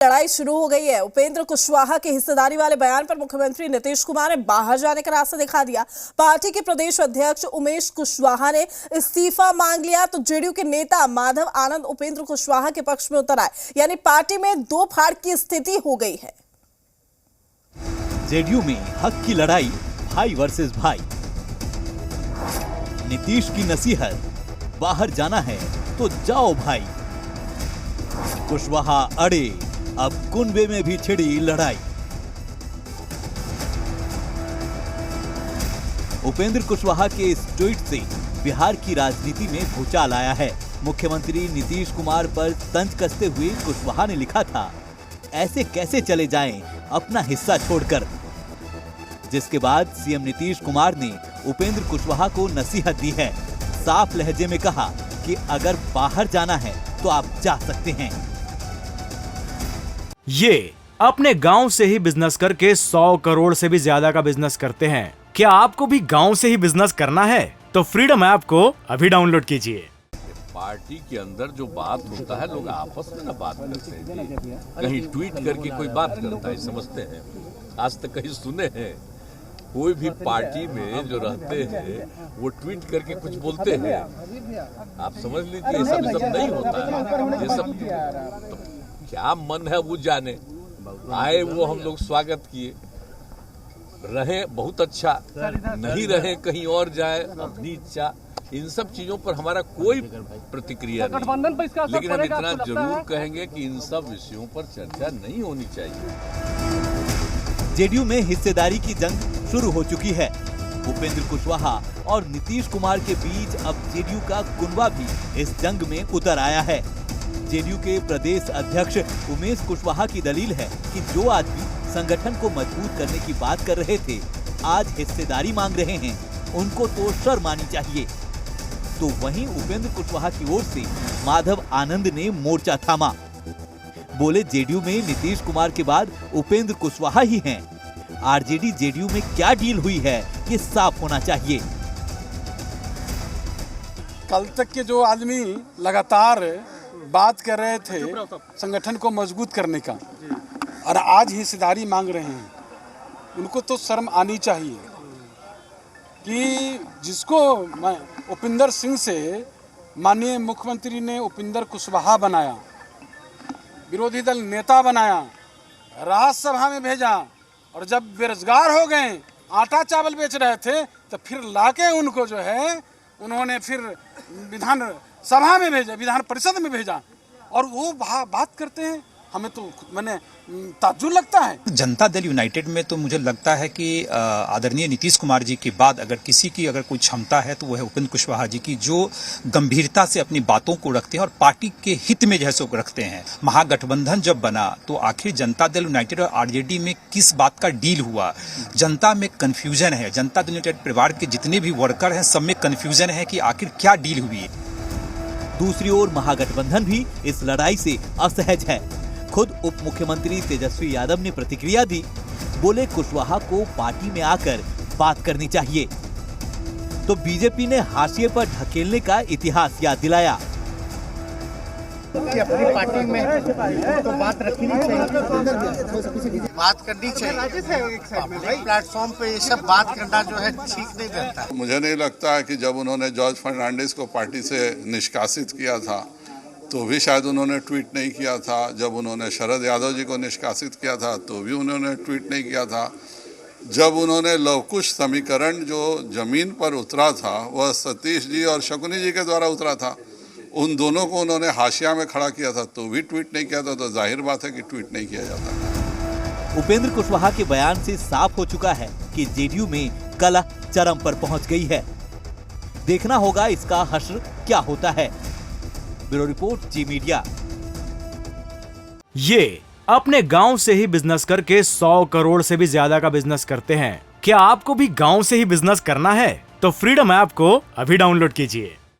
लड़ाई शुरू हो गई है। उपेंद्र कुशवाहा के हिस्सेदारी वाले बयान पर मुख्यमंत्री नीतीश कुमार ने बाहर जाने का रास्ता दिखा दिया। पार्टी के प्रदेश अध्यक्ष उमेश कुशवाहा ने इस्तीफा मांग लिया तो जेडीयू के नेता माधव आनंद उपेंद्र कुशवाहा के पक्ष में उतर आए, यानी पार्टी में दो फाड़ की स्थिति हो गई है। जेडीयू में हक की लड़ाई, भाई वर्सेस भाई। नीतीश की नसीहत, बाहर जाना है तो जाओ भाई। कुशवाहा अड़े, अब कुनबे में भी छिड़ी लड़ाई। उपेंद्र कुशवाहा के इस ट्वीट से बिहार की राजनीति में भूचाल आया है। मुख्यमंत्री नीतीश कुमार पर तंज कसते हुए कुशवाहा ने लिखा था, ऐसे कैसे चले जाएं अपना हिस्सा छोड़कर। जिसके बाद सीएम नीतीश कुमार ने उपेंद्र कुशवाहा को नसीहत दी है। साफ लहजे में कहा कि अगर बाहर जाना है तो आप जा सकते हैं। ये अपने गांव से ही बिजनेस करके 100 करोड़ से भी ज्यादा का बिजनेस करते हैं। क्या आपको भी गांव से ही बिजनेस करना है? तो फ्रीडम ऐप को अभी डाउनलोड कीजिए। पार्टी के अंदर जो बात होता है, लोग आपस में ना बात करते हैं, कहीं ट्वीट करके कोई बात करता है समझते हैं। आज तक कहीं सुने हैं कोई भी पार्टी में जो रहते हैं वो ट्वीट करके कुछ बोलते हैं? आप समझ लीजिए ये सब नहीं होता है। ये सब तो क्या मन है वो जाने। आए वो हम लोग स्वागत किए, रहे बहुत अच्छा, नहीं रहे कहीं और जाए अपनी इच्छा। इन सब चीजों पर हमारा कोई प्रतिक्रिया नहीं, लेकिन हम इतना जरूर कहेंगे कि इन सब विषयों पर चर्चा नहीं होनी चाहिए। जेडीयू में हिस्सेदारी की जंग शुरू हो चुकी है। उपेंद्र कुशवाहा और नीतीश कुमार के बीच अब जेडीयू का कुनबा भी इस जंग में उतर आया है। जेडीयू के प्रदेश अध्यक्ष उमेश कुशवाहा की दलील है कि जो आदमी संगठन को मजबूत करने की बात कर रहे थे, आज हिस्सेदारी मांग रहे हैं, उनको तो शर्म आनी चाहिए। तो वहीं उपेंद्र कुशवाहा की ओर से माधव आनंद ने मोर्चा थामा। बोले, जेडीयू में नीतीश कुमार के बाद उपेंद्र कुशवाहा ही हैं। आरजेडी जेडीयू में क्या डील हुई है ये साफ होना चाहिए। कल तक के जो आदमी लगातार बात कर रहे थे संगठन को मजबूत करने का और आज हिस्सेदारी मांग रहे हैं, उनको तो शर्म आनी चाहिए कि जिसको उपेंद्र सिंह से माननीय मुख्यमंत्री ने उपेंद्र कुशवाहा बनाया, विरोधी दल नेता बनाया, राज्यसभा में भेजा और जब बेरोजगार हो गए, आटा चावल बेच रहे थे, तो फिर लाके उनको जो है उन्होंने फिर विधान सभा में भेजा, विधान परिषद में भेजा और वो बात करते हैं। हमें तो मैंने ताज्जुब लगता है। जनता दल यूनाइटेड में तो मुझे लगता है कि आदरणीय नीतीश कुमार जी के बाद अगर किसी की अगर कोई क्षमता है तो वो है उपेंद्र कुशवाहा जी की, जो गंभीरता से अपनी बातों को रखते हैं और पार्टी के हित में जैसे रखते हैं। महागठबंधन जब बना तो आखिर जनता दल यूनाइटेड और आरजेडी में किस बात का डील हुआ, जनता में कंफ्यूजन है। जनता दल यूनाइटेड परिवार के जितने भी वर्कर हैं सब में कंफ्यूजन है कि आखिर क्या डील हुई। दूसरी ओर महागठबंधन भी इस लड़ाई से असहज है। खुद उप मुख्यमंत्री तेजस्वी यादव ने प्रतिक्रिया दी। बोले, कुशवाहा को पार्टी में आकर बात करनी चाहिए। तो बीजेपी ने हाशिए पर ढकेलने का इतिहास याद दिलाया कि अपनी पार्टी में तो बात रखनी चाहिए, बात करनी चाहिए। प्लेटफॉर्म पे ये सब बात करना जो है ठीक नहीं रहता। मुझे नहीं लगता है कि जब उन्होंने जॉर्ज फर्नांडिस को पार्टी से निष्कासित किया था तो भी शायद उन्होंने ट्वीट नहीं किया था। जब उन्होंने शरद यादव जी को निष्कासित किया था तो भी उन्होंने ट्वीट नहीं किया था। जब उन्होंने लवकुश समीकरण जो जमीन पर उतरा था वह सतीश जी और शकुनी जी के द्वारा उतरा था, उन दोनों को उन्होंने हाशिया में खड़ा किया था तो भी ट्वीट नहीं किया था। तो जाहिर बात है कि ट्वीट नहीं किया जाता। उपेंद्र कुशवाहा के बयान से साफ हो चुका है कि जेडीयू में कलह चरम पर पहुंच गई है। देखना होगा इसका हश्र क्या होता है। ब्यूरो रिपोर्ट, जी मीडिया। ये अपने गांव से ही बिजनेस करके 100 करोड़ से भी ज्यादा का बिजनेस करते हैं। क्या आपको भी गांव से ही बिजनेस करना है? तो फ्रीडम ऐप को अभी डाउनलोड कीजिए।